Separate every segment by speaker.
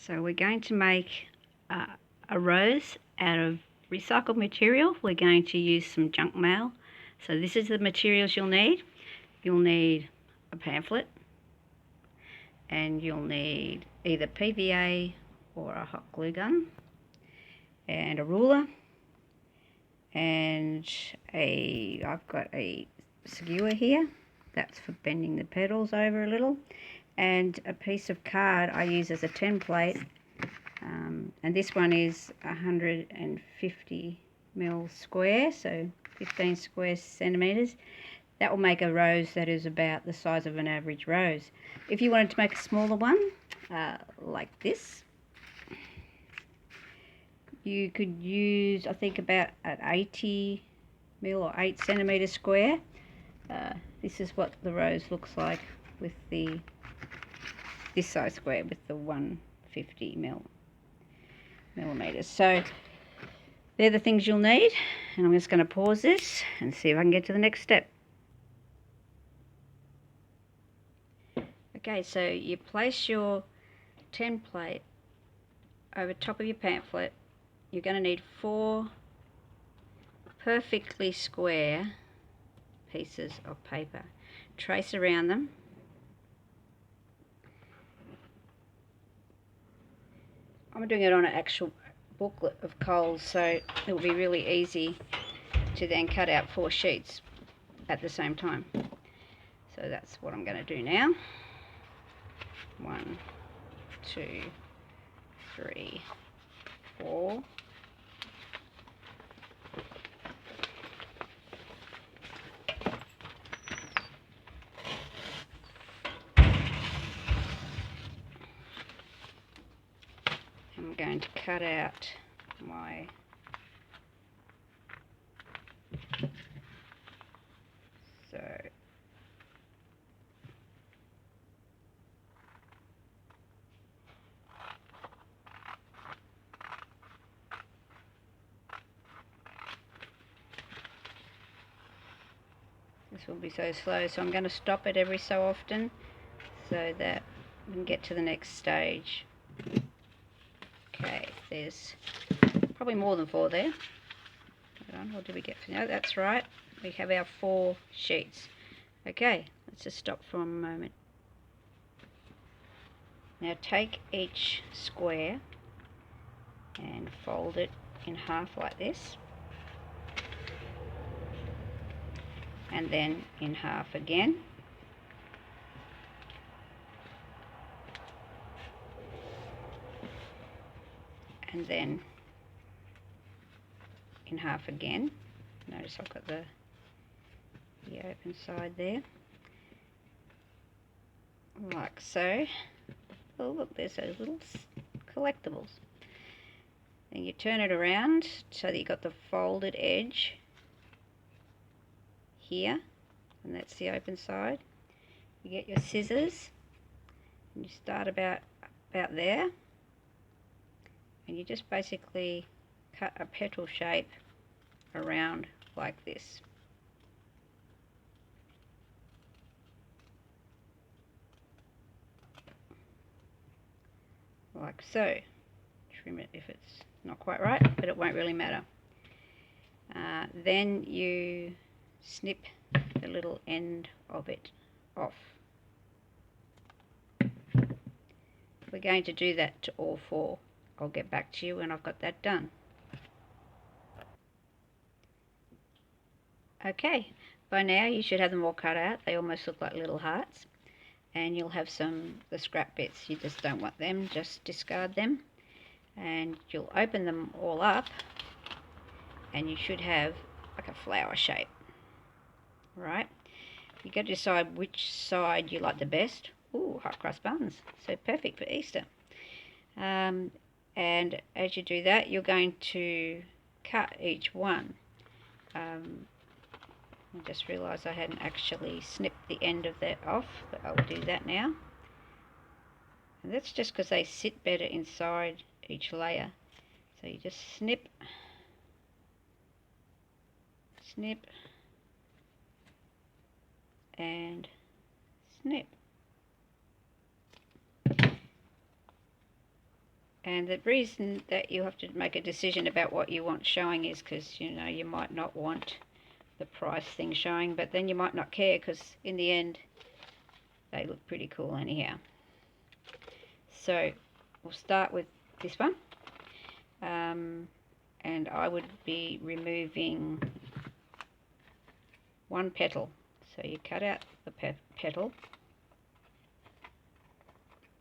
Speaker 1: So we're going to make a rose out of recycled material. We're going to use some junk mail. So this is the materials you'll need. You'll need a pamphlet, and you'll need either PVA or a hot glue gun, and a ruler, and I've got a skewer here. That's for bending the petals over a little, and a piece of card I use as a template, and this one is 150 mil square, so 15 square centimetres. That will make a rose that is about the size of an average rose. If you wanted to make a smaller one, like this, you could use, I think, about an 80 mil or 8 centimetre square. This is what the rose looks like with this size square with the 150 millimetres. So they're the things you'll need, and I'm just going to pause this and see if I can get to the next step. Okay, so you place your template over top of your pamphlet. You're going to need 4 perfectly square pieces of paper. Trace around them. I'm doing it on an actual booklet of Coles, so it will be really easy to then cut out 4 sheets at the same time. So that's what I'm going to do now. 1, 2, 3, 4. I'm going to cut out my this will be so slow, so I'm going to stop it every so often so that we can get to the next stage. Okay, there's probably more than 4 there. Hold on, what did we get? No, that's right. We have our 4 sheets. Okay, let's just stop for a moment. Now take each square and fold it in half like this, and then in half again, and then in half again. Notice I've got the open side there, like so. Oh look, there's those little collectibles. Then you turn it around so that you've got the folded edge here, and that's the open side. You get your scissors and you start about there, and you just basically cut a petal shape around like this. Like so. Trim it if it's not quite right, but it won't really matter. Then you snip the little end of it off. We're going to do that to all 4. I'll get back to you when I've got that done. Okay, by now you should have them all cut out. They almost look like little hearts, and you'll have the scrap bits. You just don't want them, just discard them, and you'll open them all up, and you should have like a flower shape. Right, you got to decide which side you like the best. Ooh, hot crust buns, so perfect for Easter. And as you do that, you're going to cut each one. I just realised I hadn't actually snipped the end of that off, but I'll do that now. And that's just because they sit better inside each layer. So you just snip, snip, and snip. And the reason that you have to make a decision about what you want showing is because, you know, you might not want the price thing showing, but then you might not care because in the end they look pretty cool anyhow. So we'll start with this one, and I would be removing one petal. So you cut out the petal,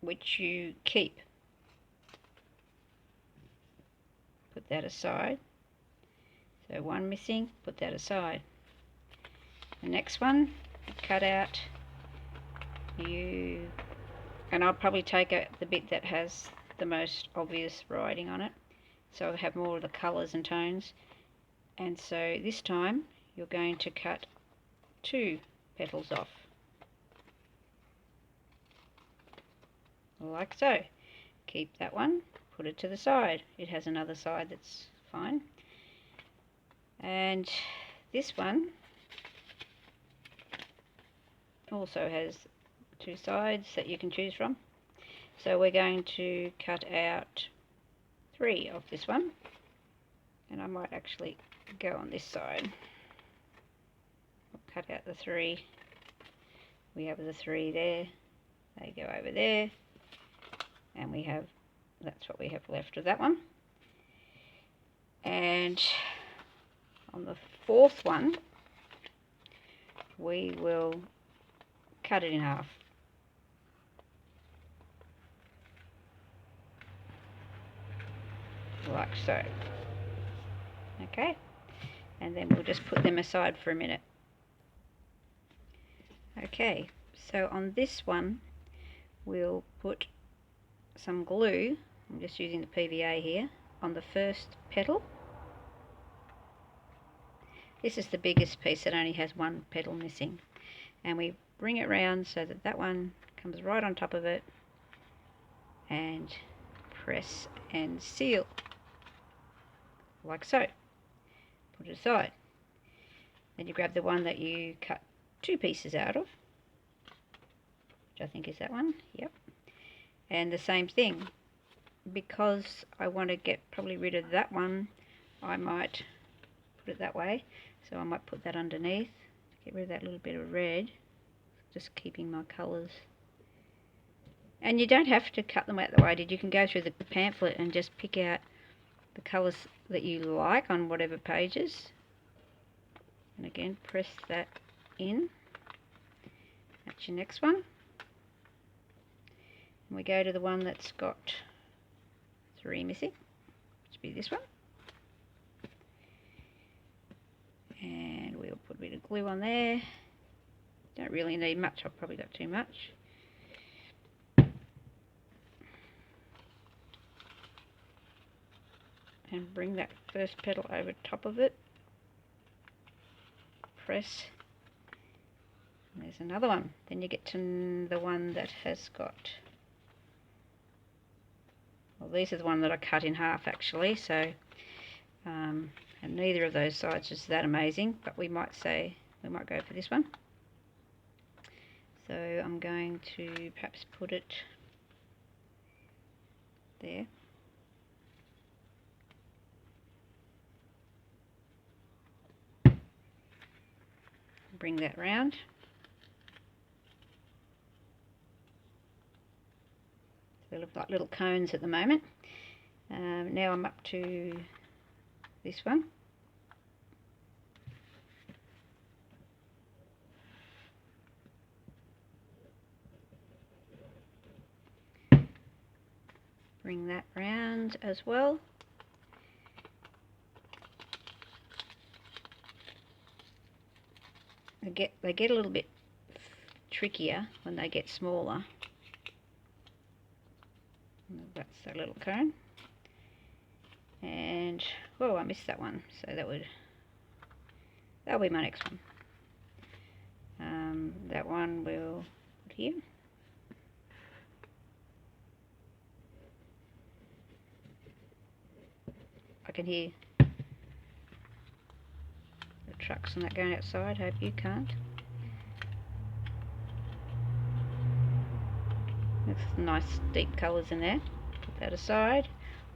Speaker 1: which you keep. Put that aside. So one missing, put that aside. The next one, cut out, and I'll probably take out the bit that has the most obvious writing on it, so I'll have more of the colours and tones. And so this time you're going to cut 2 petals off, like so. Keep that one, put it to the side. It has another side that's fine. And this one also has 2 sides that you can choose from. So we're going to cut out 3 of this one, and I might actually go on this side. I'll cut out the 3. We have the 3 there, they go over there, and we have, that's what we have left of that one. And on the 4th one we will cut it in half. Like so. Okay, and then we'll just put them aside for a minute. Okay, so on this one we'll put some glue, I'm just using the PVA here, on the first petal. This is the biggest piece that only has 1 petal missing, and we bring it round so that that one comes right on top of it, and press and seal, like so. Put it aside. Then you grab the one that you cut 2 pieces out of, which I think is that one, yep. And the same thing, because I want to get probably rid of that one, I might put it that way, so I might put that underneath to get rid of that little bit of red, just keeping my colours. And you don't have to cut them out the way I did. You can go through the pamphlet and just pick out the colours that you like on whatever pages, and again press that in. That's your next one, and we go to the one that's got 3 missing, which would be this one, and we'll put a bit of glue on there. Don't really need much, I've probably got too much. And bring that first petal over top of it, press, and there's another one. Then you get to the one that has got, well, these are the one that I cut in half actually, so and neither of those sides is that amazing, but we might go for this one. So I'm going to perhaps put it there. Bring that round. They look like little cones at the moment. Now I'm up to this one. Bring that round as well. They get a little bit trickier when they get smaller. That's a little cone. And oh, I missed that one, so that'll be my next one. That one we'll put here. I can hear the trucks and that going outside. Hope you can't. There's nice deep colours in there. Put that aside.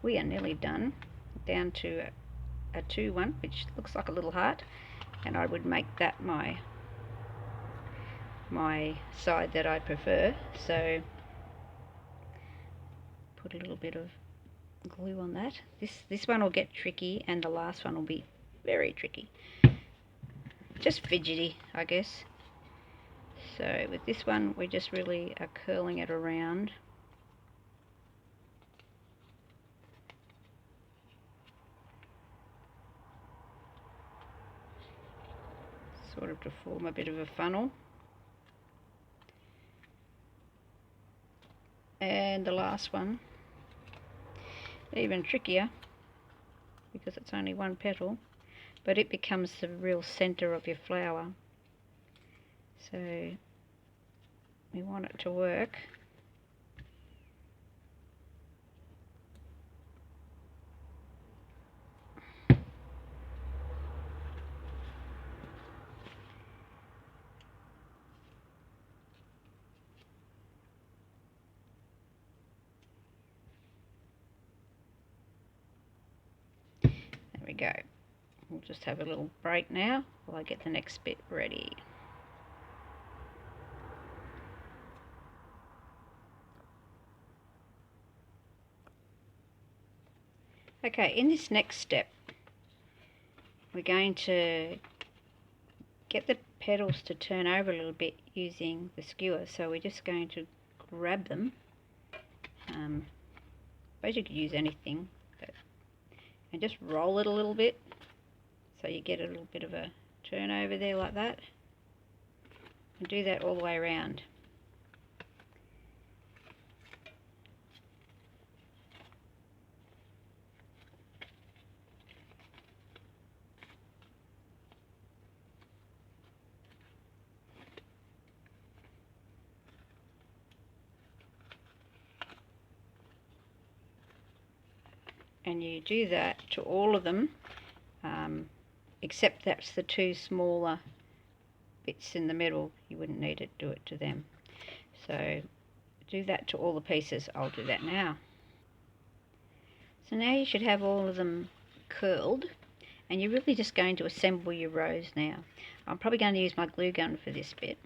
Speaker 1: We are nearly done, down to a 2-1, which looks like a little heart, and I would make that my side that I prefer. So put a little bit of glue on that. This one will get tricky, and the last one will be very tricky. Just fidgety, I guess. So with this one, we just really are curling it around. Sort of to form a bit of a funnel. And the last one, even trickier, because it's only one petal, but it becomes the real center of your flower. So we want it to work. There we go. We'll just have a little break now while I get the next bit ready. Okay, in this next step, we're going to get the petals to turn over a little bit using the skewer. So we're just going to grab them. Suppose you could use anything, and just roll it a little bit so you get a little bit of a turnover there like that, and do that all the way around. And you do that to all of them, except that's the two smaller bits in the middle. You wouldn't need to do it to them. So do that to all the pieces. I'll do that now. So now you should have all of them curled, and you're really just going to assemble your rose now. I'm probably going to use my glue gun for this bit.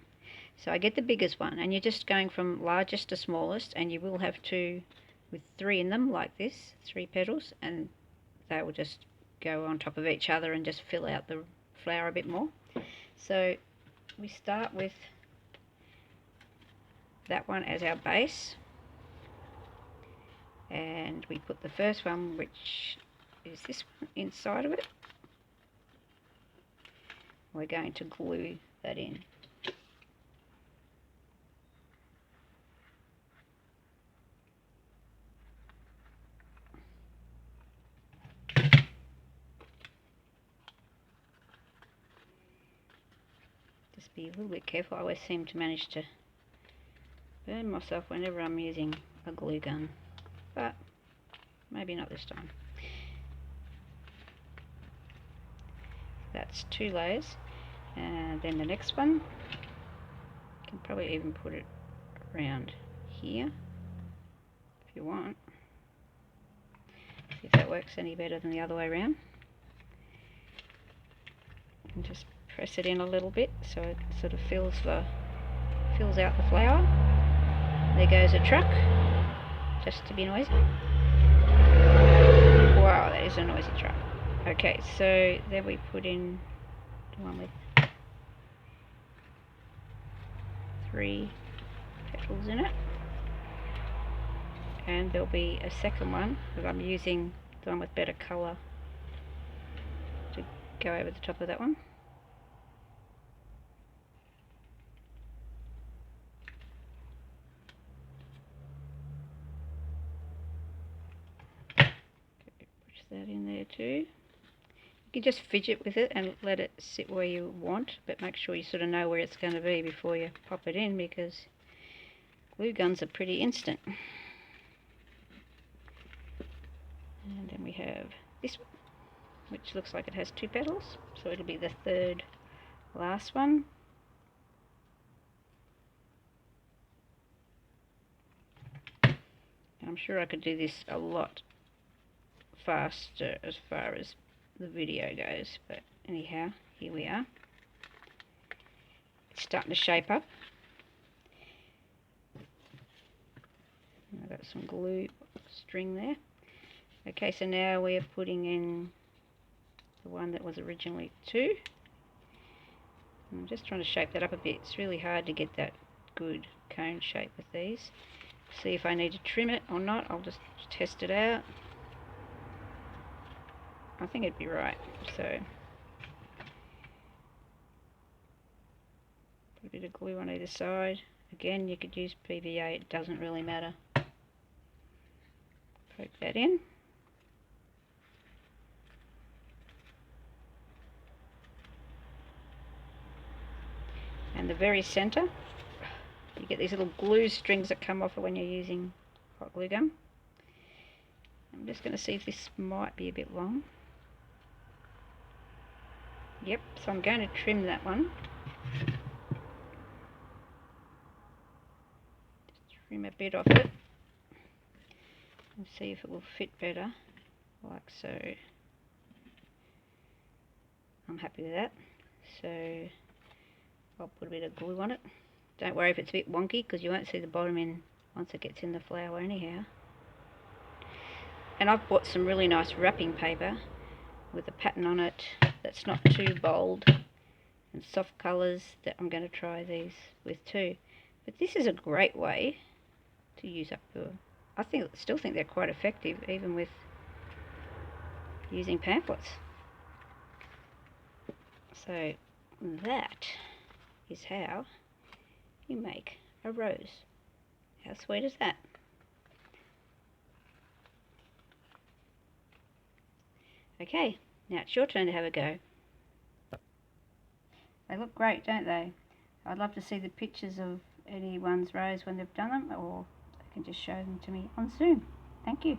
Speaker 1: So I get the biggest one, and you're just going from largest to smallest, and you will have two with 3 in them like this, 3 petals, and they will just go on top of each other and just fill out the flower a bit more. So we start with that one as our base, and we put the first one, which is this one, inside of it. We're going to glue that in. Just be a little bit careful. I always seem to manage to burn myself whenever I'm using a glue gun, but maybe not this time. That's 2 layers, and then the next one, you can probably even put it around here if you want. See if that works any better than the other way around. And just press it in a little bit so it sort of fills out the flower. There goes a truck, just to be noisy. Wow, that is a noisy truck. Okay, so then we put in the one with 3 petals in it, and there'll be a second one, because I'm using the one with better colour to go over the top of that one. Push that in there too. You can just fidget with it and let it sit where you want, but make sure you sort of know where it's going to be before you pop it in, because glue guns are pretty instant. And then we have this one, which looks like it has 2 petals, so it'll be the 3rd last one. I'm sure I could do this a lot faster as far as the video goes, but anyhow, here we are. It's starting to shape up. I've got some glue string there. Okay, so now we're putting in the one that was originally 2. I'm just trying to shape that up a bit. It's really hard to get that good cone shape with these. See if I need to trim it or not. I'll just test it out. I think it'd be right. So put a bit of glue on either side. Again, you could use PVA, it doesn't really matter. Poke that in. And the very centre, you get these little glue strings that come off when you're using hot glue gun. I'm just going to see if this might be a bit long. Yep, so I'm going to trim that one. Just trim a bit off it and see if it will fit better, like so. I'm happy with that. So I'll put a bit of glue on it. Don't worry if it's a bit wonky, because you won't see the bottom in once it gets in the flower anyhow. And I've bought some really nice wrapping paper with a pattern on it that's not too bold and soft colours that I'm going to try these with too. But this is a great way to use up your... I still think they're quite effective even with using pamphlets. So that is how you make a rose. How sweet is that? Okay, now it's your turn to have a go. They look great, don't they? I'd love to see the pictures of anyone's rose when they've done them, or they can just show them to me on Zoom. Thank you.